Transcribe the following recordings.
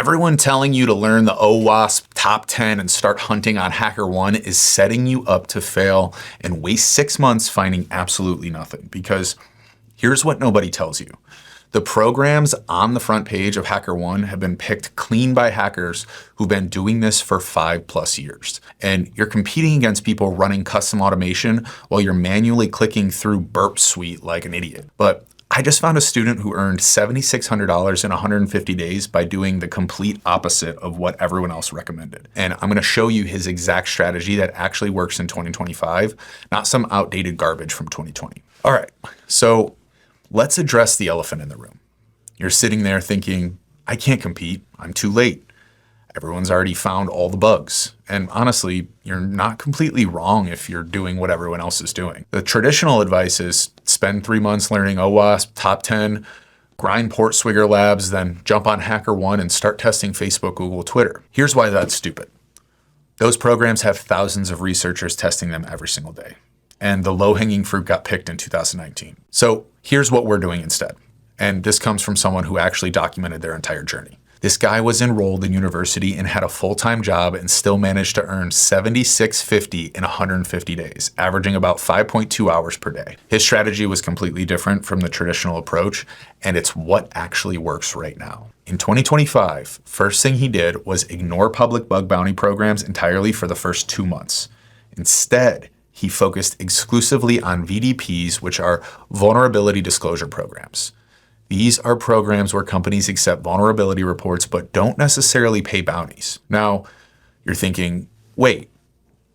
Everyone telling you to learn the OWASP top 10 and start hunting on HackerOne is setting you up to fail and waste 6 months finding absolutely nothing. Because here's what nobody tells you. The programs on the front page of HackerOne have been picked clean by hackers who've been doing this for 5+ years. And you're competing against people running custom automation while you're manually clicking through Burp Suite like an idiot. But I just found a student who earned $7,600 in 150 days by doing the complete opposite of what everyone else recommended. And I'm going to show you his exact strategy that actually works in 2025, not some outdated garbage from 2020. All right, so let's address the elephant in the room. You're sitting there thinking, I can't compete, I'm too late. Everyone's already found all the bugs. And honestly, you're not completely wrong if you're doing what everyone else is doing. The traditional advice is spend 3 months learning OWASP, top 10, grind PortSwigger labs, then jump on HackerOne and start testing Facebook, Google, Twitter. Here's why that's stupid. Those programs have thousands of researchers testing them every single day. And the low-hanging fruit got picked in 2019. So here's what we're doing instead. And this comes from someone who actually documented their entire journey. This guy was enrolled in university and had a full-time job and still managed to earn $76.50 in 150 days, averaging about 5.2 hours per day. His strategy was completely different from the traditional approach, and it's what actually works right now. In 2025, first thing he did was ignore public bug bounty programs entirely for the first 2 months. Instead, he focused exclusively on VDPs, which are vulnerability disclosure programs. These are programs where companies accept vulnerability reports but don't necessarily pay bounties. Now, you're thinking, wait,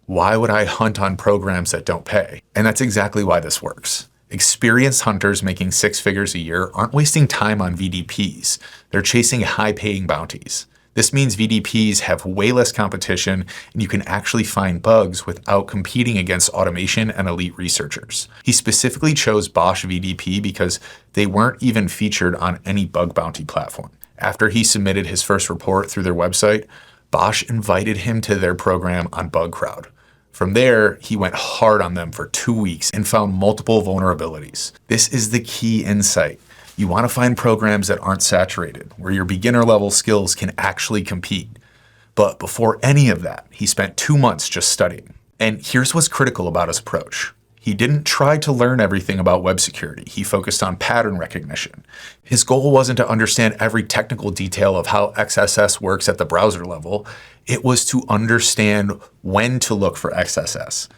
why would I hunt on programs that don't pay? And that's exactly why this works. Experienced hunters making 6 figures a year aren't wasting time on VDPs. They're chasing high-paying bounties. This means VDPs have way less competition and you can actually find bugs without competing against automation and elite researchers. He specifically chose Bosch VDP because they weren't even featured on any bug bounty platform. After he submitted his first report through their website, Bosch invited him to their program on BugCrowd. From there, he went hard on them for 2 weeks and found multiple vulnerabilities. This is the key insight. You want to find programs that aren't saturated, where your beginner level skills can actually compete. But before any of that, he spent 2 months just studying. And here's what's critical about his approach. He didn't try to learn everything about web security. He focused on pattern recognition. His goal wasn't to understand every technical detail of how XSS works at the browser level. It was to understand when to look for XSS.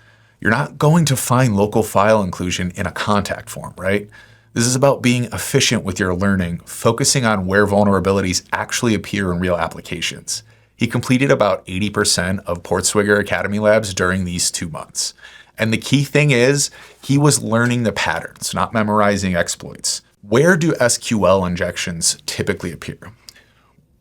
You're not going to find local file inclusion in a contact form, right? This is about being efficient with your learning, focusing on where vulnerabilities actually appear in real applications. He completed about 80% of PortSwigger Academy labs during these 2 months. And the key thing is, he was learning the patterns, not memorizing exploits. Where do SQL injections typically appear?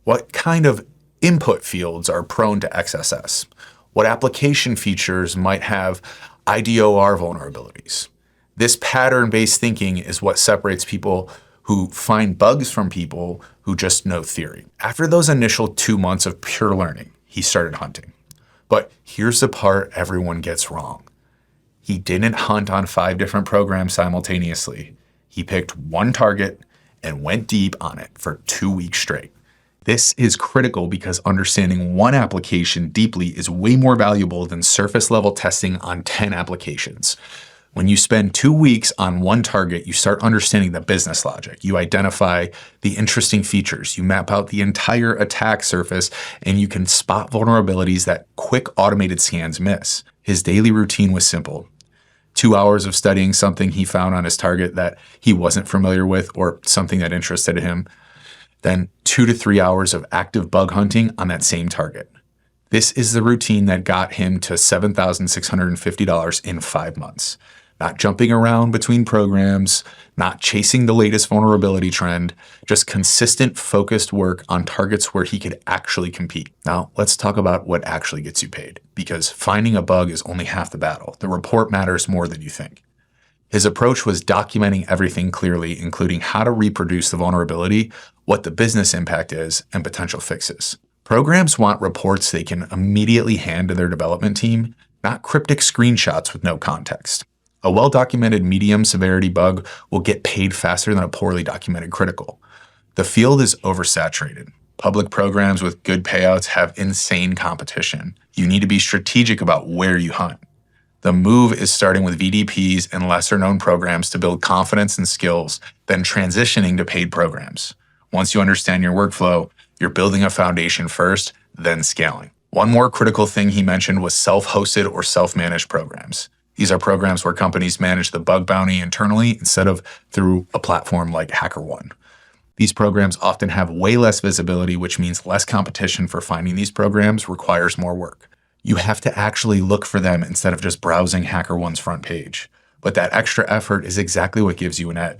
What kind of input fields are prone to XSS? What application features might have IDOR vulnerabilities? This pattern-based thinking is what separates people who find bugs from people who just know theory. After those initial 2 months of pure learning, he started hunting. But here's the part everyone gets wrong. He didn't hunt on 5 different programs simultaneously. He picked one target and went deep on it for 2 weeks straight. This is critical because understanding one application deeply is way more valuable than surface-level testing on 10 applications. When you spend 2 weeks on one target, you start understanding the business logic. You identify the interesting features. You map out the entire attack surface, and you can spot vulnerabilities that quick automated scans miss. His daily routine was simple. 2 hours of studying something he found on his target that he wasn't familiar with or something that interested him. Then 2 to 3 hours of active bug hunting on that same target. This is the routine that got him to $7,650 in 5 months. Not jumping around between programs, not chasing the latest vulnerability trend, just consistent, focused work on targets where he could actually compete. Now, let's talk about what actually gets you paid, because finding a bug is only half the battle. The report matters more than you think. His approach was documenting everything clearly, including how to reproduce the vulnerability, what the business impact is, and potential fixes. Programs want reports they can immediately hand to their development team, not cryptic screenshots with no context. A well-documented medium severity bug will get paid faster than a poorly documented critical. The field is oversaturated. Public programs with good payouts have insane competition. You need to be strategic about where you hunt. The move is starting with VDPs and lesser-known programs to build confidence and skills, then transitioning to paid programs. Once you understand your workflow, you're building a foundation first, then scaling. One more critical thing he mentioned was self-hosted or self-managed programs. These are programs where companies manage the bug bounty internally instead of through a platform like HackerOne. These programs often have way less visibility, which means less competition for finding these programs requires more work. You have to actually look for them instead of just browsing HackerOne's front page. But that extra effort is exactly what gives you an edge.